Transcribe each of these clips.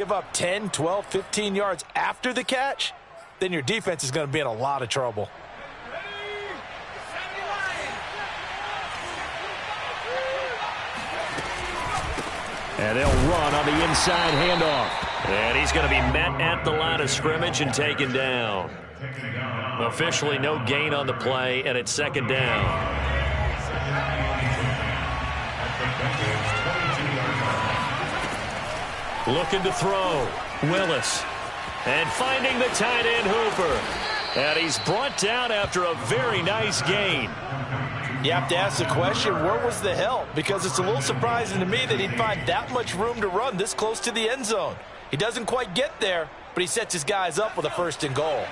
give up 10, 12, 15 yards after the catch, then your defense is going to be in a lot of trouble. And they'll run on the inside handoff. And he's going to be met at the line of scrimmage and taken down. Officially no gain on the play, and it's second down. Looking to throw. Willis. And finding the tight end Hooper. And he's brought down after a very nice gain. You have to ask the question, where was the help? Because it's a little surprising to me that he'd find that much room to run this close to the end zone. He doesn't quite get there, but he sets his guys up with a 1st and goal.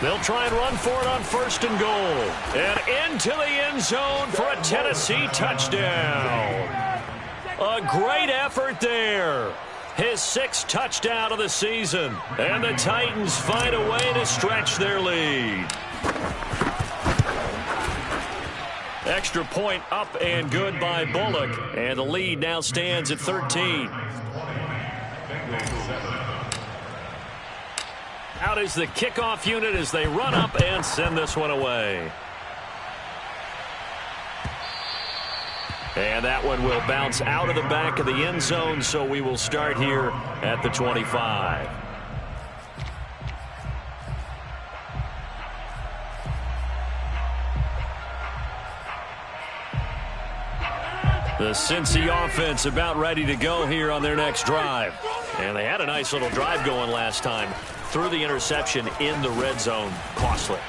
They'll try and run for it on 1st and goal. And into the end zone for a Tennessee touchdown. A great effort there. His 6th touchdown of the season. And the Titans find a way to stretch their lead. Extra point up and good by Bullock. And the lead now stands at 13. Out is the kickoff unit as they run up and send this one away. And that one will bounce out of the back of the end zone, so we will start here at the 25. The Cincy offense about ready to go here on their next drive. And they had a nice little drive going last time. Threw the interception in the red zone. Costly.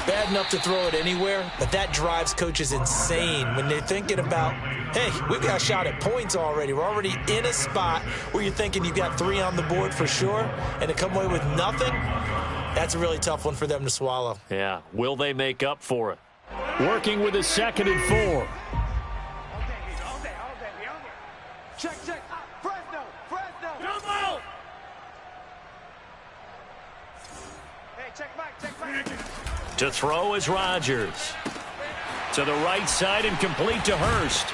Bad enough to throw it anywhere, but that drives coaches insane when they're thinking about, hey, we've got a shot at points already. We're already in a spot where you're thinking you've got 3 on the board for sure, and to come away with nothing, that's a really tough one for them to swallow. Yeah, will they make up for it? Working with a 2nd and 4. Check. Fresno. Jumbo! Hey, check back. To throw is Rodgers. To the right side and complete to Hurst.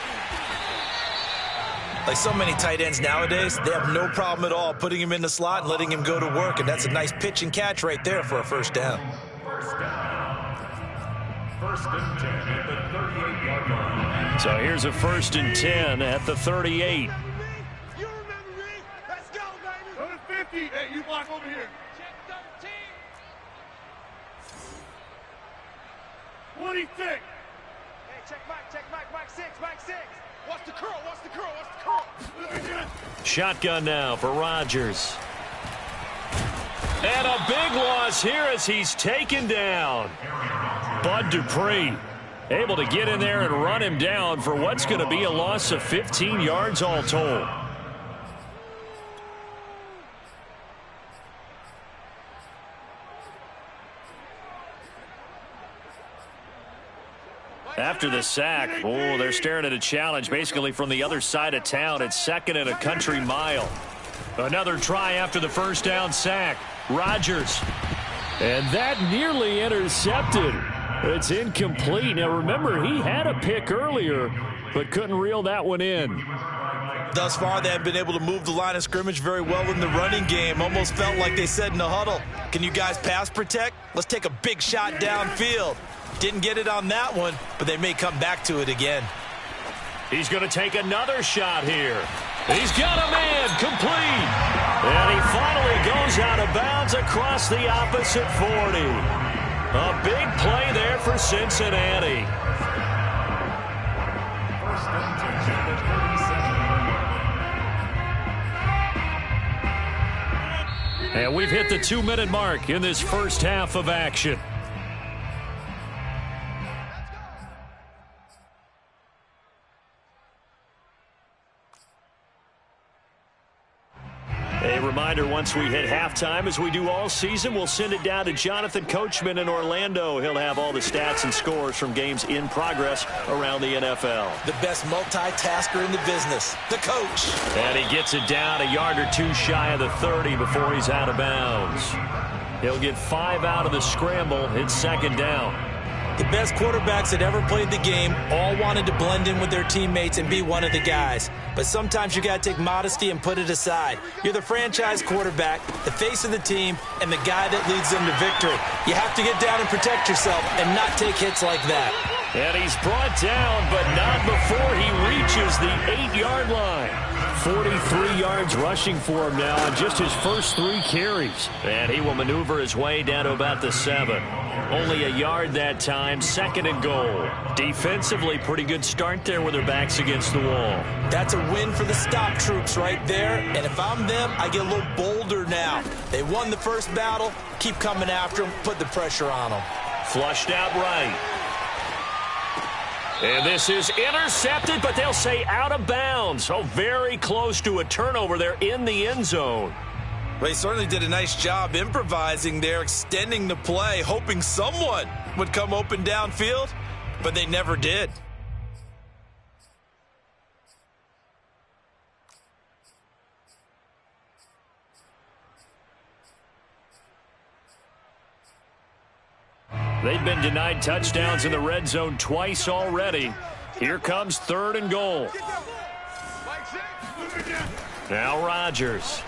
Like so many tight ends nowadays, they have no problem at all putting him in the slot and letting him go to work, and that's a nice pitch and catch right there for a 1st down. 1st and 10 at the 38-yard line. So here's a 1st and 10 at the 38. You remember me? Let's go, baby. Go to 50. Hey, you block over here. Check 13. 26. Hey, check Mike 6. What's the curl? Shotgun now for Rodgers. And a big loss here as he's taken down. Bud Dupree able to get in there and run him down for what's going to be a loss of 15 yards all told. After the sack, they're staring at a challenge basically from the other side of town. It's 2nd and a country mile. Another try after the 1st down sack. Rodgers. And that nearly intercepted. It's incomplete. Now remember, he had a pick earlier, but couldn't reel that one in. Thus far, they have been able to move the line of scrimmage very well in the running game. Almost felt like they said in the huddle, can you guys pass protect? Let's take a big shot downfield. Didn't get it on that one, but they may come back to it again. He's going to take another shot here. He's got a man complete. And he finally goes out of bounds across the opposite 40. A big play there for Cincinnati. 1st and 10 at the 37. And we've hit the 2-minute mark in this 1st half of action. A reminder, once we hit halftime, as we do all season, we'll send it down to Jonathan Coachman in Orlando. He'll have all the stats and scores from games in progress around the NFL. The best multitasker in the business, the coach. And he gets it down a yard or 2 shy of the 30 before he's out of bounds. He'll get 5 out of the scramble. It's 2nd down. The best quarterbacks that ever played the game all wanted to blend in with their teammates and be one of the guys. But sometimes you got to take modesty and put it aside. You're the franchise quarterback, the face of the team, and the guy that leads them to victory. You have to get down and protect yourself and not take hits like that. And he's brought down, but not before he reaches the 8-yard line. 43 yards rushing for him now on just his first 3 carries. And he will maneuver his way down to about the 7. Only a yard that time, 2nd and goal. Defensively, pretty good start there with their backs against the wall. That's a win for the stop troops right there. And if I'm them, I get a little bolder now. They won the first battle. Keep coming after them. Put the pressure on them. Flushed out right. And this is intercepted, but they'll say out of bounds. Oh, very close to a turnover there in the end zone. They certainly did a nice job improvising there, extending the play, hoping someone would come open downfield, but they never did. They've been denied touchdowns in the red zone twice already. Here comes 3rd and goal. Now Rodgers.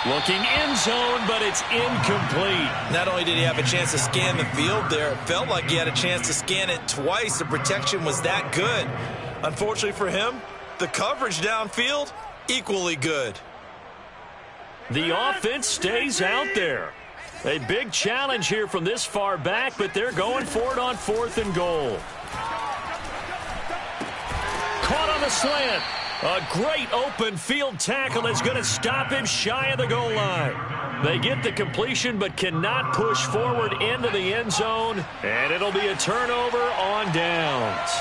Looking end zone, but it's incomplete. Not only did he have a chance to scan the field there, it felt like he had a chance to scan it twice. The protection was that good. Unfortunately for him, the coverage downfield, equally good. The offense stays out there. A big challenge here from this far back, but they're going for it on 4th and goal. Caught on the slant. A great open field tackle is going to stop him shy of the goal line. They get the completion but cannot push forward into the end zone, and it'll be a turnover on downs.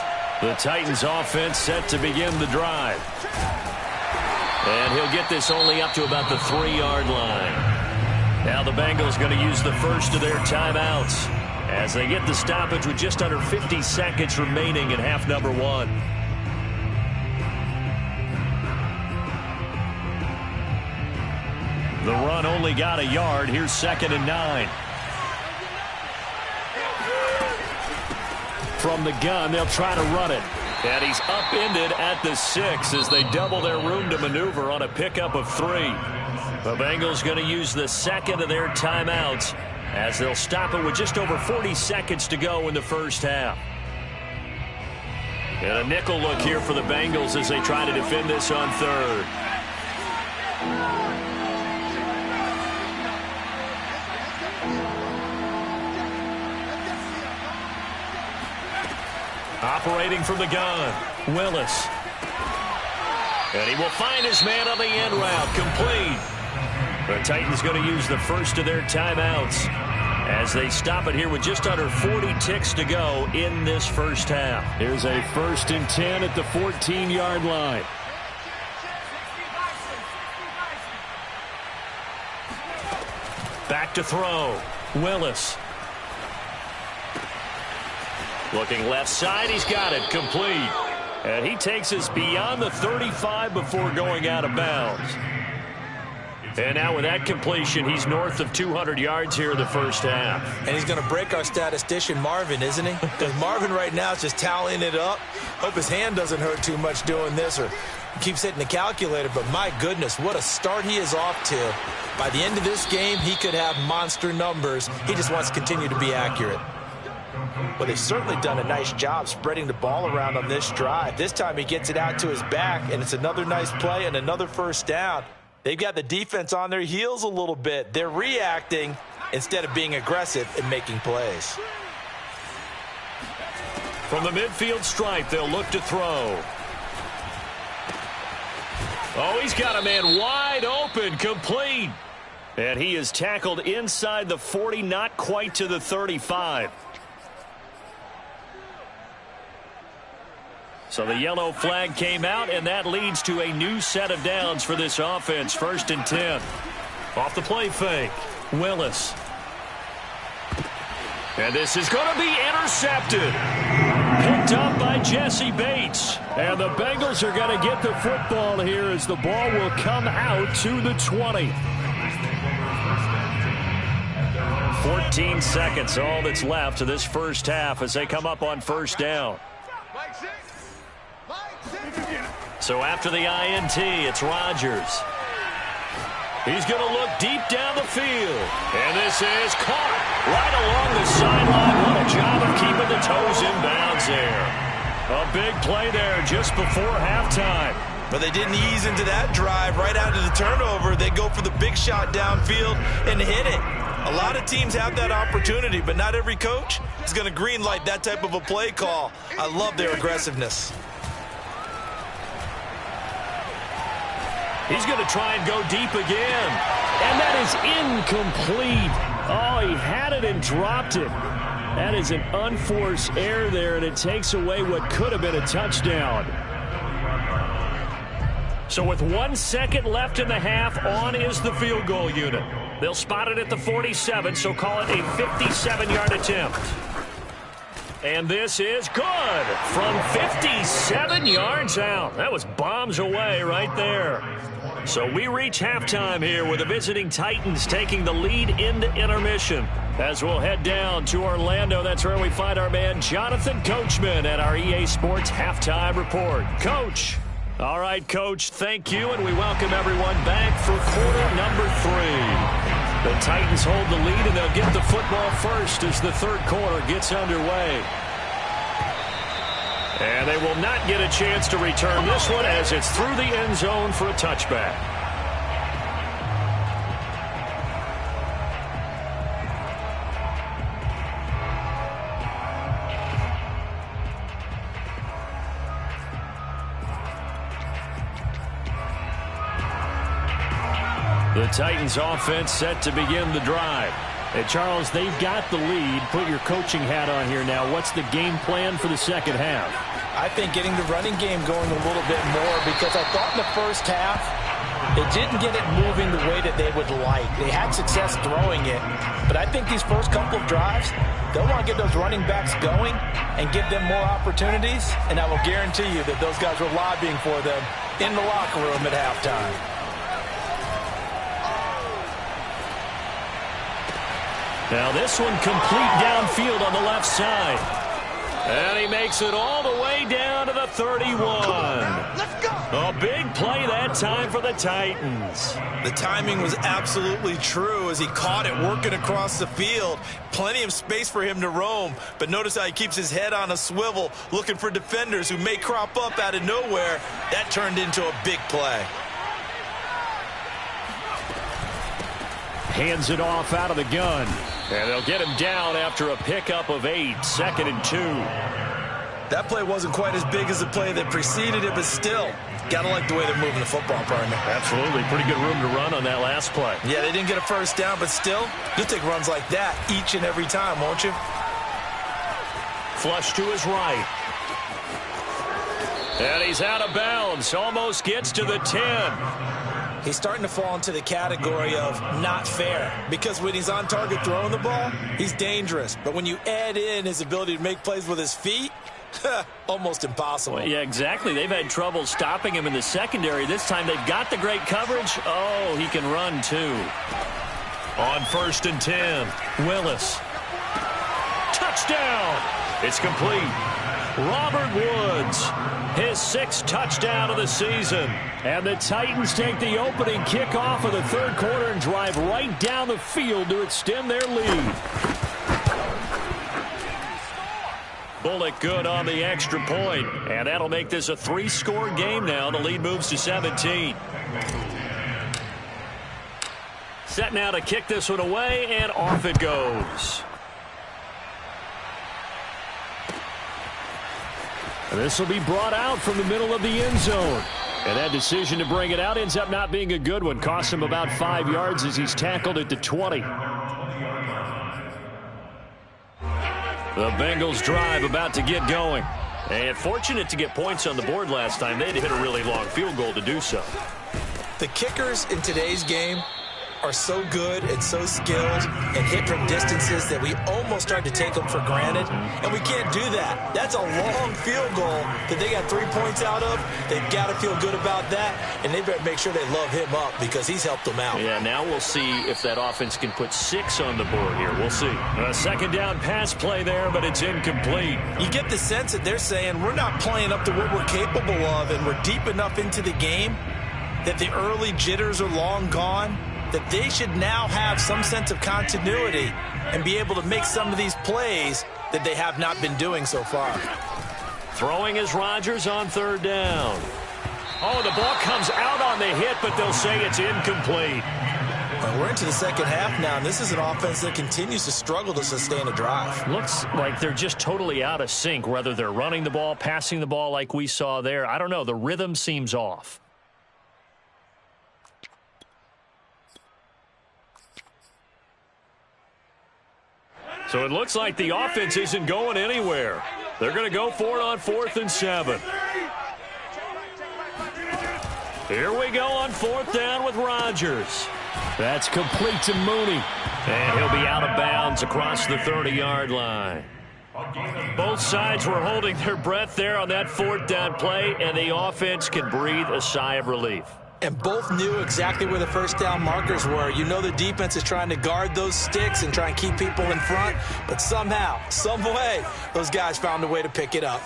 The Titans offense set to begin the drive. And he'll get this only up to about the 3-yard line. Now the Bengals going to use the first of their timeouts as they get the stoppage with just under 50 seconds remaining in half number 1. The run only got a yard. Here's 2nd and 9. From the gun, they'll try to run it. And he's upended at the 6 as they double their room to maneuver on a pickup of 3. The Bengals going to use the 2nd of their timeouts as they'll stop it with just over 40 seconds to go in the first half. And a nickel look here for the Bengals as they try to defend this on 3rd. Operating from the gun, Willis. And he will find his man on the end route, complete. The Titans going to use the first of their timeouts as they stop it here with just under 40 ticks to go in this first half. Here's a 1st and 10 at the 14-yard line. Back to throw, Willis. Looking left side, he's got it, complete. And he takes us beyond the 35 before going out of bounds. And now with that completion, he's north of 200 yards here in the first half. And he's going to break our statistician, Marvin, isn't he? Because Marvin right now is just tallying it up. Hope his hand doesn't hurt too much doing this, or keeps hitting the calculator. But my goodness, what a start he is off to. By the end of this game, he could have monster numbers. He just wants to continue to be accurate. Well, they've certainly done a nice job spreading the ball around on this drive. This time he gets it out to his back, and it's another nice play and another first down. They've got the defense on their heels a little bit. They're reacting instead of being aggressive and making plays. From the midfield stripe, they'll look to throw. Oh, he's got a man wide open, complete. And he is tackled inside the 40, not quite to the 35. So the yellow flag came out, and that leads to a new set of downs for this offense. 1st and 10. Off the play fake, Willis. And this is going to be intercepted. Picked up by Jesse Bates. And the Bengals are going to get the football here as the ball will come out to the 20. 14 seconds, all that's left of this first half as they come up on first down. So after the INT, it's Rodgers. He's going to look deep down the field. And this is caught right along the sideline. What a job of keeping the toes in bounds there. A big play there just before halftime. But they didn't ease into that drive right out of the turnover. They go for the big shot downfield and hit it. A lot of teams have that opportunity, but not every coach is going to green light that type of a play call. I love their aggressiveness. He's going to try and go deep again. And that is incomplete. Oh, he had it and dropped it. That is an unforced error there, and it takes away what could have been a touchdown. So with 1 second left in the half, on is the field goal unit. They'll spot it at the 47, so call it a 57-yard attempt. And this is good from 57 yards out. That was bombs away right there. So we reach halftime here with the visiting Titans taking the lead into intermission. As we'll head down to Orlando, that's where we find our man Jonathan Coachman at our EA Sports Halftime Report. Coach. All right, Coach, thank you, and we welcome everyone back for quarter number 3. The Titans hold the lead, and they'll get the football first as the third quarter gets underway. And they will not get a chance to return this one as it's through the end zone for a touchback. The Titans offense set to begin the drive. And Charles, they've got the lead. Put your coaching hat on here now. What's the game plan for the second half? I think getting the running game going a little bit more, because I thought in the first half they didn't get it moving the way that they would like. They had success throwing it, but I think these first couple of drives, they'll want to get those running backs going and give them more opportunities, and I will guarantee you that those guys were lobbying for them in the locker room at halftime. Now this one complete downfield on the left side. And he makes it all the way down to the 31. Let's go. A big play that time for the Titans. The timing was absolutely true as he caught it working across the field. Plenty of space for him to roam, but notice how he keeps his head on a swivel looking for defenders who may crop up out of nowhere. That turned into a big play. Hands it off out of the gun. And they'll get him down after a pickup of 8, 2nd and 2. That play wasn't quite as big as the play that preceded it, but still, gotta like the way they're moving the football, partner. Absolutely. Pretty good room to run on that last play. Yeah, they didn't get a first down, but still, you'll take runs like that each and every time, won't you? Flush to his right. And he's out of bounds. Almost gets to the 10. He's starting to fall into the category of not fair, because when he's on target throwing the ball, he's dangerous. But when you add in his ability to make plays with his feet, almost impossible. Well, yeah, exactly. They've had trouble stopping him in the secondary. This time they've got the great coverage. Oh, he can run too. On 1st and 10, Willis. Touchdown! It's complete. Robert Woods, his 6th touchdown of the season. And the Titans take the opening kickoff of the third quarter and drive right down the field to extend their lead. Bullock good on the extra point, and that'll make this a 3-score game now. The lead moves to 17. Set now to kick this one away, and off it goes. This will be brought out from the middle of the end zone. And that decision to bring it out ends up not being a good one. Costs him about 5 yards as he's tackled at the 20. The Bengals drive about to get going. And fortunate to get points on the board last time. They had to hit a really long field goal to do so. The kickers in today's game are so good and so skilled and hit from distances that we almost start to take them for granted, and we can't do that. That's a long field goal that they got 3 points out of. They've got to feel good about that, and they better make sure they love him up because he's helped them out. Yeah, now we'll see if that offense can put 6 on the board here. We'll see. A second down pass play there, but it's incomplete. You get the sense that they're saying we're not playing up to what we're capable of, and we're deep enough into the game that the early jitters are long gone, that they should now have some sense of continuity and be able to make some of these plays that they have not been doing so far. Throwing is Rodgers on third down. Oh, the ball comes out on the hit, but they'll say it's incomplete. Well, we're into the second half now, and this is an offense that continues to struggle to sustain a drive. Looks like they're just totally out of sync, whether they're running the ball, passing the ball like we saw there. I don't know. The rhythm seems off. So it looks like the offense isn't going anywhere. They're going to go for it on 4th and 7. Here we go on 4th down with Rodgers. That's complete to Mooney. And he'll be out of bounds across the 30-yard line. Both sides were holding their breath there on that 4th down play, and the offense can breathe a sigh of relief. And both knew exactly where the first down markers were. You know the defense is trying to guard those sticks and try and keep people in front, but somehow, some way, those guys found a way to pick it up.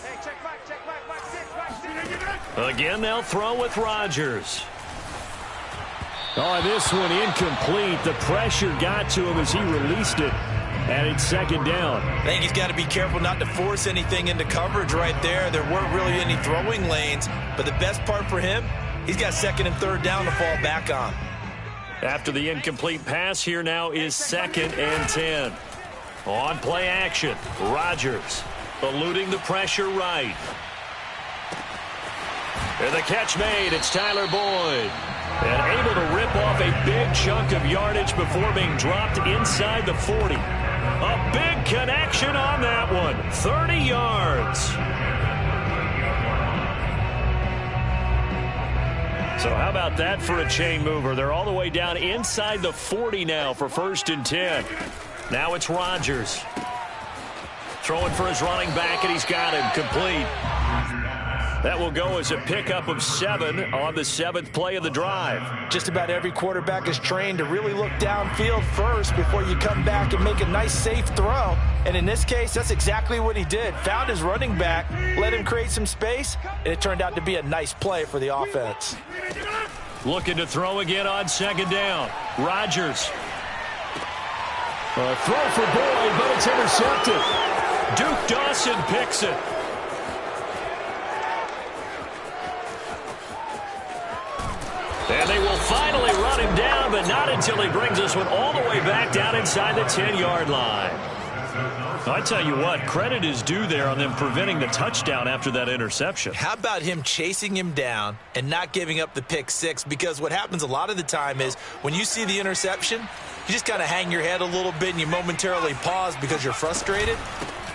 Again, they'll throw with Rodgers. Oh, this one incomplete. The pressure got to him as he released it, and it's second down. I think he's got to be careful not to force anything into coverage right there. There weren't really any throwing lanes, but the best part for him, he's got 2nd and 3rd down to fall back on. After the incomplete pass, here now is 2nd and 10. On play action, Rodgers eluding the pressure right. And the catch made, it's Tyler Boyd. And able to rip off a big chunk of yardage before being dropped inside the 40. A big connection on that one, 30 yards. So how about that for a chain mover? They're all the way down inside the 40 now for 1st and 10. Now it's Rodgers. Throwing for his running back, and he's got him complete. That will go as a pickup of 7 on the 7th play of the drive. Just about every quarterback is trained to really look downfield first before you come back and make a nice, safe throw. And in this case, that's exactly what he did. Found his running back, let him create some space, and it turned out to be a nice play for the offense. Looking to throw again on 2nd down. Rodgers. A throw for Boyd, but it's intercepted. Duke Dawson picks it. And they will finally run him down, but not until he brings this one all the way back down inside the 10-yard line. I tell you what, credit is due there on them preventing the touchdown after that interception. How about him chasing him down and not giving up the pick 6? Because what happens a lot of the time is when you see the interception, you just kind of hang your head a little bit and you momentarily pause because you're frustrated.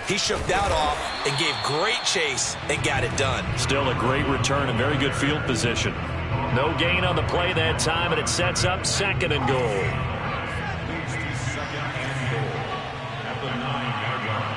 He shook that off and gave great chase and got it done. Still a great return and very good field position. No gain on the play that time, and it sets up 2nd and goal. At the 9-yard line.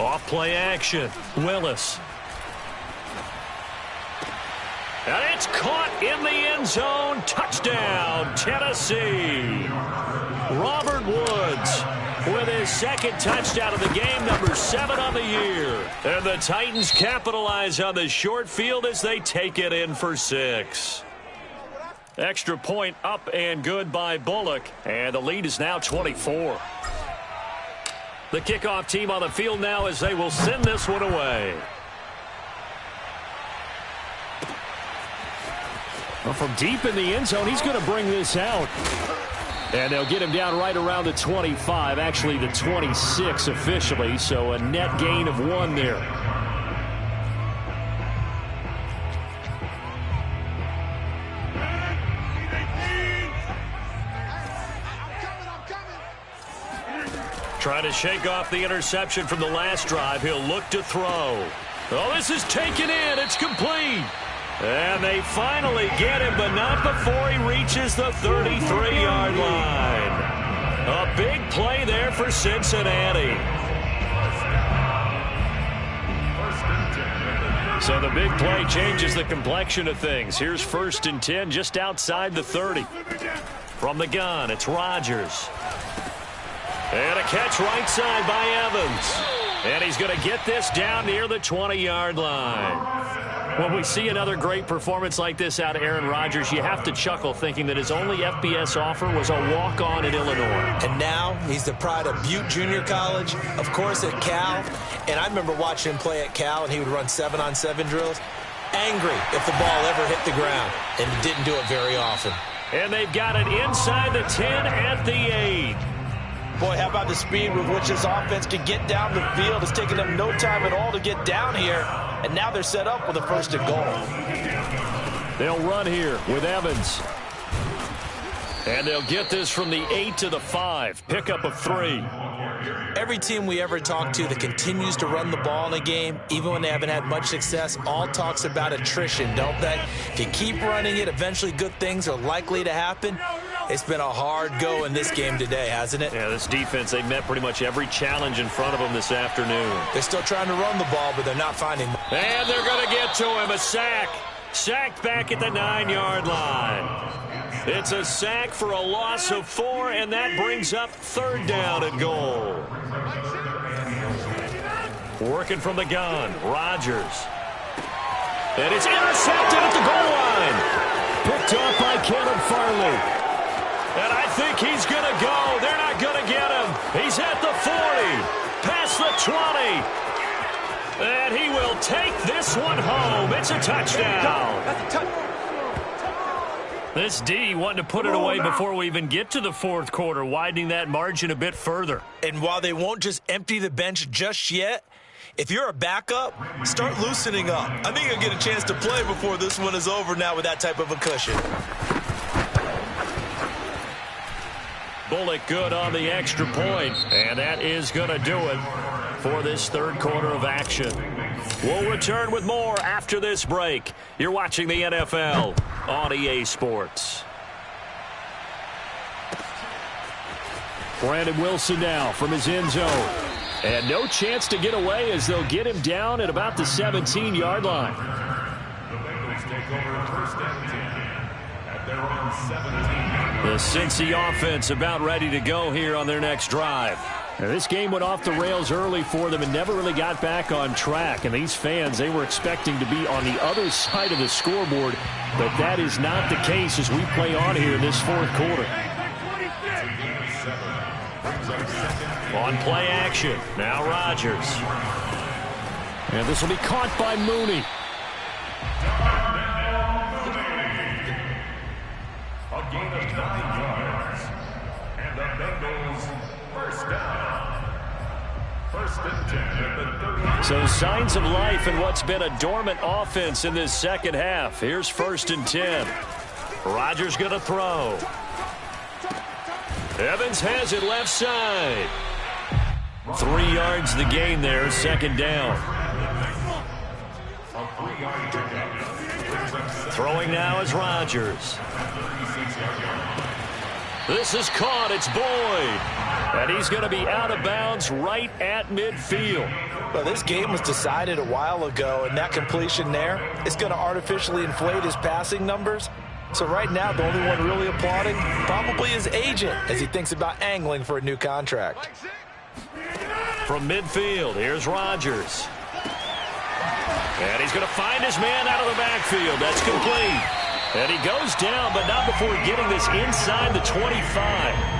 Off play action, Willis. And it's caught in the end zone. Touchdown, Tennessee. Robert Woods with his 2nd touchdown of the game, number 7 on the year. And the Titans capitalize on the short field as they take it in for 6. Extra point up and good by Bullock. And the lead is now 24. The kickoff team on the field now as they will send this one away. Well, from deep in the end zone, he's going to bring this out. And they'll get him down right around the 25, actually the 26 officially, so a net gain of 1 there. Trying to shake off the interception from the last drive. He'll look to throw. Oh, this is taken in. It's complete. And they finally get him, but not before he reaches the 33-yard line. A big play there for Cincinnati. So the big play changes the complexion of things. Here's 1st and 10 just outside the 30. From the gun, it's Rodgers. And a catch right side by Evans. And he's going to get this down near the 20-yard line. When we see another great performance like this out of Aaron Rodgers, you have to chuckle thinking that his only FBS offer was a walk-on at Illinois. And now he's the pride of Butte Junior College, of course at Cal. And I remember watching him play at Cal, and he would run 7-on-7 drills. Angry if the ball ever hit the ground, and he didn't do it very often. And they've got it inside the 10 at the 8. Boy, how about the speed with which this offense can get down the field? It's taken them no time at all to get down here. And now they're set up with a 1st and goal. They'll run here with Evans. And they'll get this from the 8 to the 5. Pickup of 3. Every team we ever talk to that continues to run the ball in a game, even when they haven't had much success, all talks about attrition, don't they? If you keep running it, eventually good things are likely to happen. It's been a hard go in this game today, hasn't it? Yeah, this defense, they met pretty much every challenge in front of them this afternoon. They're still trying to run the ball, but they're not finding. And they're going to get to him. A sack. Sacked back at the 9-yard line. It's a sack for a loss of 4, and that brings up 3rd down and goal. Working from the gun, Rodgers. And it's intercepted at the goal line. Picked up by Kevin Farley. And I think he's going to go. They're not going to get him. He's at the 40, past the 20. And he will take this one home. It's a touchdown. That's a touchdown. This D wanting to put it away before we even get to the 4th quarter, widening that margin a bit further. And while they won't just empty the bench just yet, if you're a backup, start loosening up. I think you'll get a chance to play before this one is over now with that type of a cushion. Bullock good on the extra point, and that is going to do it for this 3rd quarter of action. We'll return with more after this break. You're watching the NFL on EA Sports. Brandon Wilson now from his end zone. And no chance to get away as they'll get him down at about the 17-yard line. The Bengals take over 1st and 10 at their own 17. The Cincy offense about ready to go here on their next drive. Now, this game went off the rails early for them and never really got back on track. And these fans, they were expecting to be on the other side of the scoreboard. But that is not the case as we play on here in this 4th quarter. On play action, now Rodgers. And this will be caught by Mooney. A gain of 9 yards. And the Bengals 1st down. 1st and 10 at the 30. So signs of life in what's been a dormant offense in this 2nd half. Here's 1st and 10. Rodgers going to throw. Evans has it left side. 3 yards the gain there, 2nd down. Throwing now is Rodgers. This is caught. It's Boyd. And he's going to be out of bounds right at midfield. Well, this game was decided a while ago, and that completion there is going to artificially inflate his passing numbers. So right now, the only one really applauding probably his agent as he thinks about angling for a new contract. From midfield, here's Rodgers. And he's going to find his man out of the backfield. That's complete. And he goes down, but not before getting this inside the 25.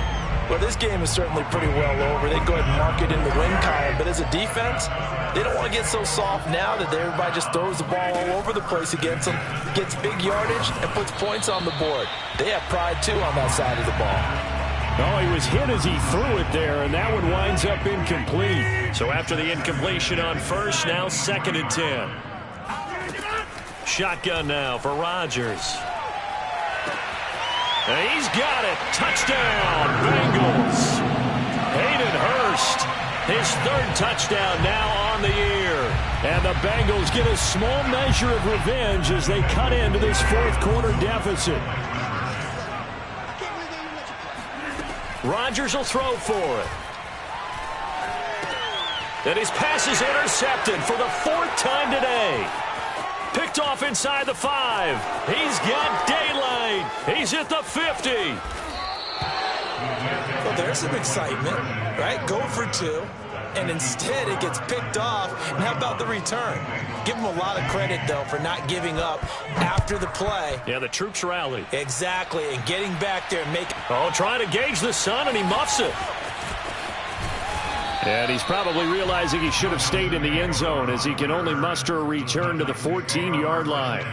Well, this game is certainly pretty well over. They go ahead and mark it in the win column. But as a defense, they don't want to get so soft now that everybody just throws the ball all over the place against them, gets big yardage, and puts points on the board. They have pride, too, on that side of the ball. Oh, he was hit as he threw it there, and that one winds up incomplete. So after the incompletion on 1st, now 2nd and 10. Shotgun now for Rodgers. And he's got it. Touchdown, Bengals. Hayden Hurst first. His third touchdown now on the year. And the Bengals get a small measure of revenge as they cut into this fourth quarter deficit. Rodgers will throw for it. And his pass is intercepted for the fourth time today. Picked off inside the 5. He's got daylight. He's at the 50. Well, there's some excitement, right? Go for 2. And instead it gets picked off. And how about the return? Give him a lot of credit, though, for not giving up after the play. Yeah, the troops rally. Exactly, and getting back there and making... Oh, trying to gauge the sun, and he muffs it. And he's probably realizing he should have stayed in the end zone as he can only muster a return to the 14-yard line.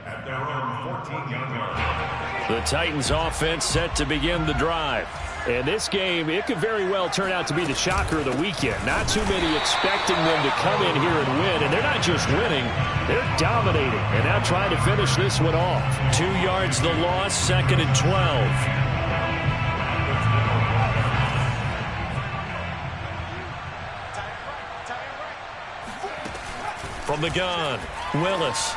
At their own 14-yard line. The Titans offense set to begin the drive. And this game, it could very well turn out to be the shocker of the weekend. Not too many expecting them to come in here and win. And they're not just winning, they're dominating. And now trying to finish this one off. 2 yards the loss, 2nd and 12. From the gun, Willis.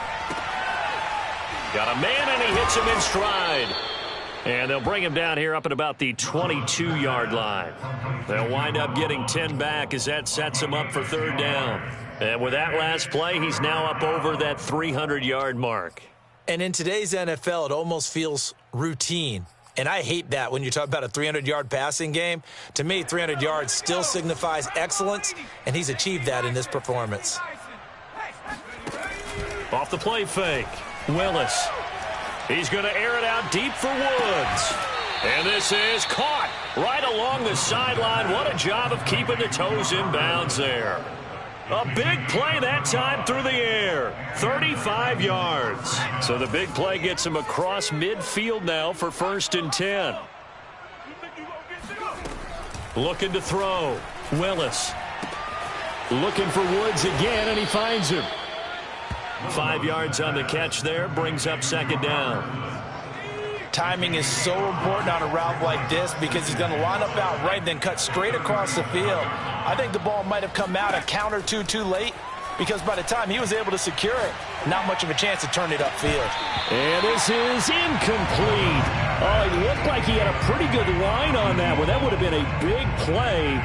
Got a man, and he hits him in stride. And they'll bring him down here up at about the 22-yard line. They'll wind up getting 10 back as that sets him up for 3rd down. And with that last play, he's now up over that 300-yard mark. And in today's NFL, it almost feels routine. And I hate that when you talk about a 300-yard passing game. To me, 300 yards still signifies excellence, and he's achieved that in this performance. Off the play fake, Willis. He's going to air it out deep for Woods. And this is caught right along the sideline. What a job of keeping the toes in bounds there. A big play that time through the air. 35 yards. So the big play gets him across midfield now for 1st and 10. Looking to throw. Willis. Looking for Woods again, and he finds him. 5 yards on the catch there, brings up 2nd down. Timing is so important on a route like this because he's going to line up out right, then cut straight across the field. I think the ball might have come out a count or two too late because by the time he was able to secure it, not much of a chance to turn it upfield. And this is incomplete. Oh, it looked like he had a pretty good line on that one. That would have been a big play,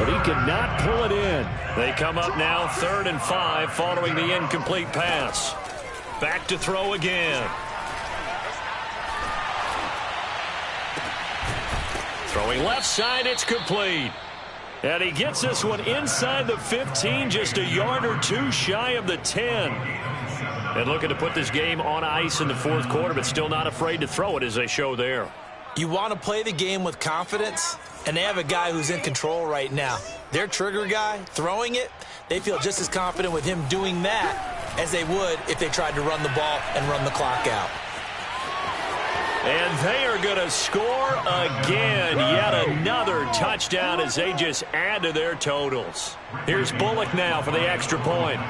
but he could not pull it in. They come up now 3rd and 5 following the incomplete pass. Back to throw again. Throwing left side, it's complete. And he gets this one inside the 15, just a yard or two shy of the 10. And looking to put this game on ice in the 4th quarter, but still not afraid to throw it as they show there. You want to play the game with confidence, and they have a guy who's in control right now. Their trigger guy, throwing it, they feel just as confident with him doing that as they would if they tried to run the ball and run the clock out. And they are going to score again. Yet another touchdown as they just add to their totals. Here's Bullock now for the extra point.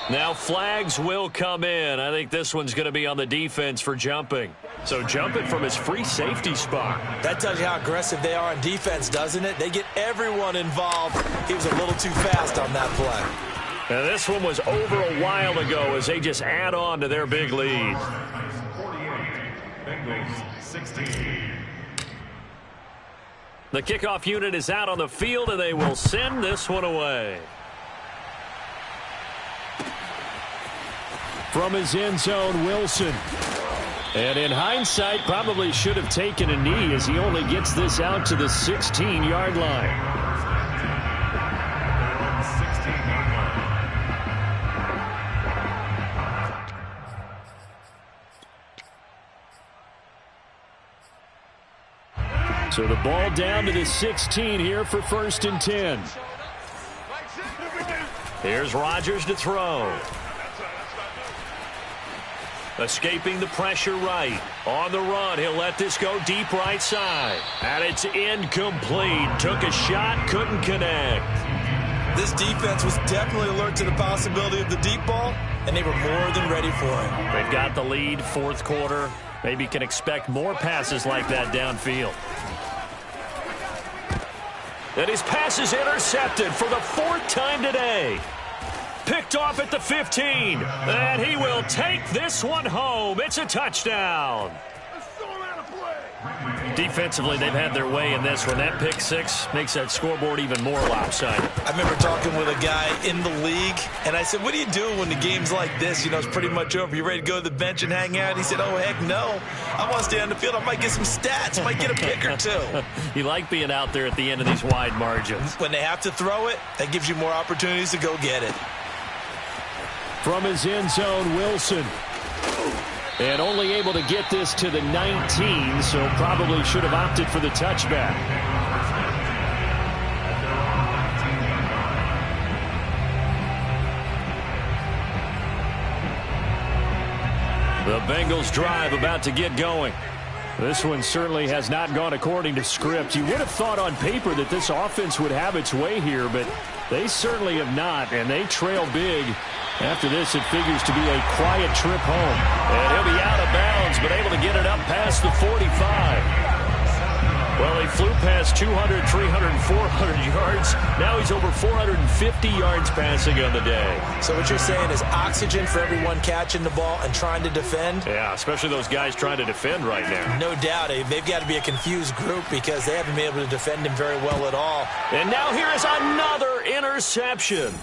Now flags will come in. I think this one's going to be on the defense for jumping. So jumping from his free safety spot. That tells you how aggressive they are on defense, doesn't it? They get everyone involved. He was a little too fast on that play. And this one was over a while ago as they just add on to their big lead. 48, Bengals 16. The kickoff unit is out on the field, and they will send this one away. From his end zone, Wilson. And in hindsight, probably should have taken a knee as he only gets this out to the 16-yard line. So the ball down to the 16 here for 1st and 10. Here's Rodgers to throw. Escaping the pressure right. On the run, he'll let this go deep right side. And it's incomplete. Took a shot, couldn't connect. This defense was definitely alert to the possibility of the deep ball, and they were more than ready for it. They've got the lead, 4th quarter. Maybe can expect more passes like that downfield. And his pass is intercepted for the 4th time today. Picked off at the 15. And he will take this one home. It's a touchdown. Defensively, they've had their way in this one. That pick six makes that scoreboard even more lopsided. I remember talking with a guy in the league, and I said, what do you do when the game's like this? You know, it's pretty much over. You ready to go to the bench and hang out? He said, oh, heck no. I want to stay on the field. I might get some stats. Might get a pick or two. You like being out there at the end of these wide margins. When they have to throw it, that gives you more opportunities to go get it. From his end zone, Wilson. And only able to get this to the 19, so probably should have opted for the touchback. The Bengals drive about to get going. This one certainly has not gone according to script. You would have thought on paper that this offense would have its way here, but they certainly have not, and they trail big. After this, it figures to be a quiet trip home. And he'll be out of bounds, but able to get it up past the 45. Well, he flew past 200, 300, 400 yards. Now he's over 450 yards passing on the day. So what you're saying is oxygen for everyone catching the ball and trying to defend? Yeah, especially those guys trying to defend right now. No doubt. They've got to be a confused group because they haven't been able to defend him very well at all. And now here is another interception.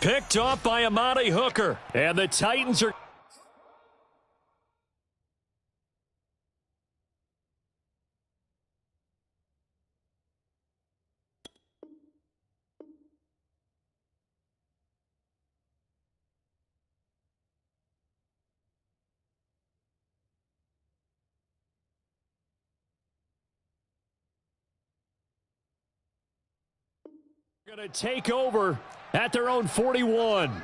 Picked off by Amani Hooker. And the Titans are... going to take over at their own 41.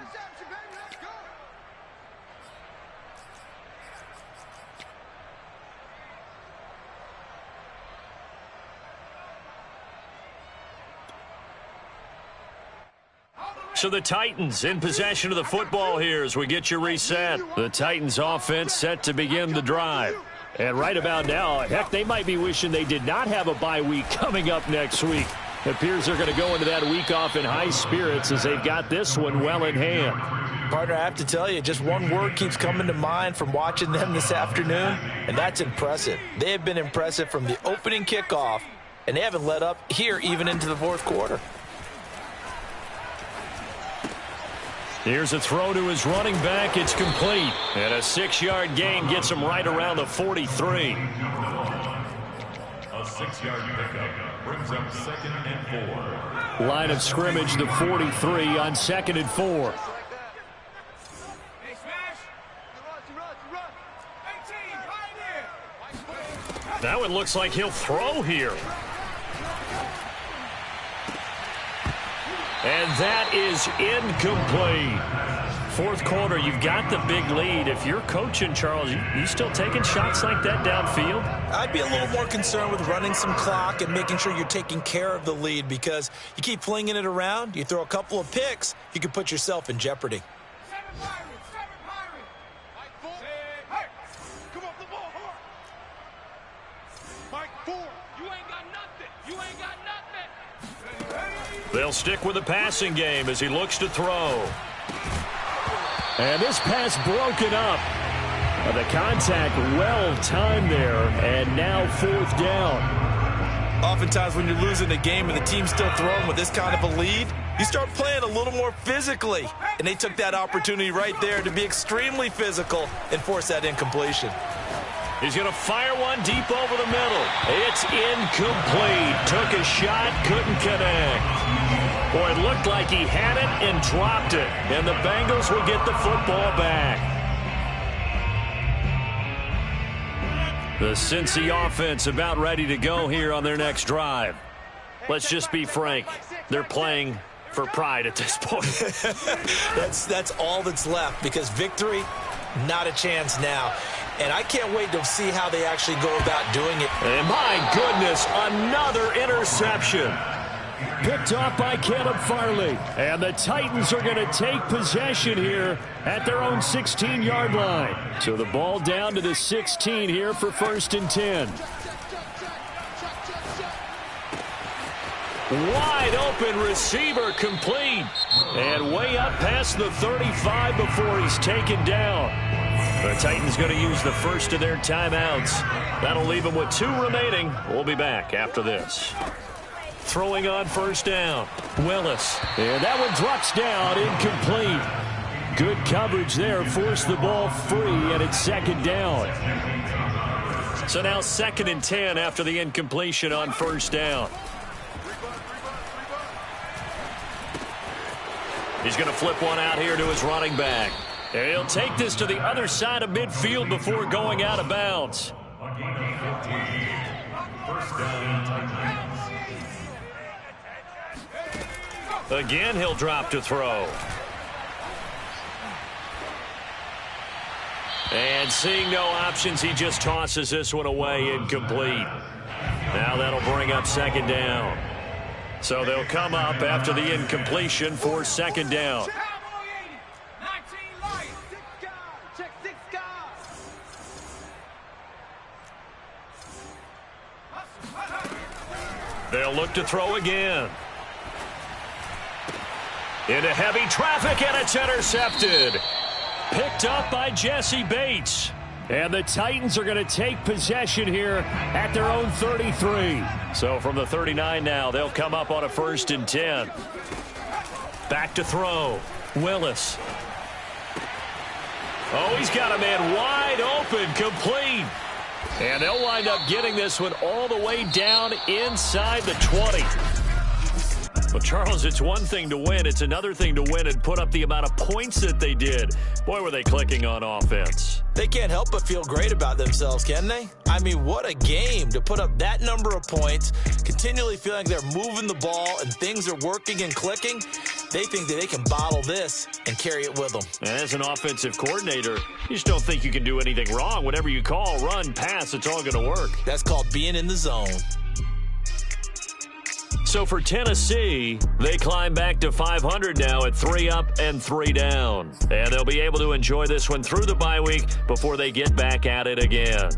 So the Titans in possession of the football here as we get you reset. The Titans offense set to begin the drive. And right about now, heck, they might be wishing they did not have a bye week coming up next week. It appears they're going to go into that week off in high spirits as they've got this one well in hand. Partner, I have to tell you, just one word keeps coming to mind from watching them this afternoon, and that's impressive. They have been impressive from the opening kickoff, and they haven't let up here even into the fourth quarter. Here's a throw to his running back. It's complete. And a 6-yard gain gets him right around the 43. A 6-yard pickup brings up 2nd and 4. Line of scrimmage, the 43 on 2nd and 4. That one looks like he'll throw here. And that is incomplete. Fourth quarter, you've got the big lead. If you're coaching, Charles, you still taking shots like that downfield? I'd be a little more concerned with running some clock and making sure you're taking care of the lead because you keep flinging it around, you throw a couple of picks, you could put yourself in jeopardy. They'll stick with the passing game as he looks to throw. And this pass broken up. The contact well timed there, and now 4th down. Oftentimes when you're losing a game and the team's still throwing with this kind of a lead, you start playing a little more physically. And they took that opportunity right there to be extremely physical and force that incompletion. He's going to fire one deep over the middle. It's incomplete. Took a shot, couldn't connect. Boy, it looked like he had it and dropped it. And the Bengals will get the football back. The Cincy offense about ready to go here on their next drive. Let's just be frank. They're playing for pride at this point. That's all that's left because victory, not a chance now. And I can't wait to see how they actually go about doing it. And my goodness, another interception. Picked off by Caleb Farley. And the Titans are going to take possession here at their own 16-yard line. So the ball down to the 16 here for 1st and 10. Wide open receiver complete. And way up past the 35 before he's taken down. The Titans going to use the first of their timeouts. That'll leave them with 2 remaining. We'll be back after this. Throwing on first down. Willis. And that one drops down, incomplete. Good coverage there. Forced the ball free, and it's second down. So now 2nd and 10 after the incompletion on first down. He's going to flip one out here to his running back. And he'll take this to the other side of midfield before going out of bounds. A gain of 15. First down, Titans. Again, he'll drop to throw. And seeing no options, he just tosses this one away, incomplete. Now that'll bring up second down. So they'll come up after the incompletion for second down. They'll look to throw again. Into heavy traffic, and it's intercepted. Picked up by Jesse Bates. And the Titans are going to take possession here at their own 33. So from the 39 now, they'll come up on a 1st and 10. Back to throw. Willis. Oh, he's got a man wide open, complete. And they'll wind up getting this one all the way down inside the 20. Well, Charles, it's one thing to win. It's another thing to win and put up the amount of points that they did. Boy, were they clicking on offense. They can't help but feel great about themselves, can they? I mean, what a game to put up that number of points, continually feeling like they're moving the ball and things are working and clicking. They think that they can bottle this and carry it with them. As an offensive coordinator, you just don't think you can do anything wrong. Whatever you call, run, pass, it's all going to work. That's called being in the zone. So for Tennessee, they climb back to 500 now at 3 up and 3 down. And they'll be able to enjoy this one through the bye week before they get back at it again.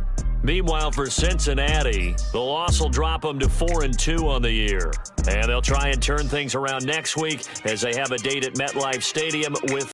Meanwhile, for Cincinnati, the loss will drop them to 4-2 on the year. And they'll try and turn things around next week as they have a date at MetLife Stadium with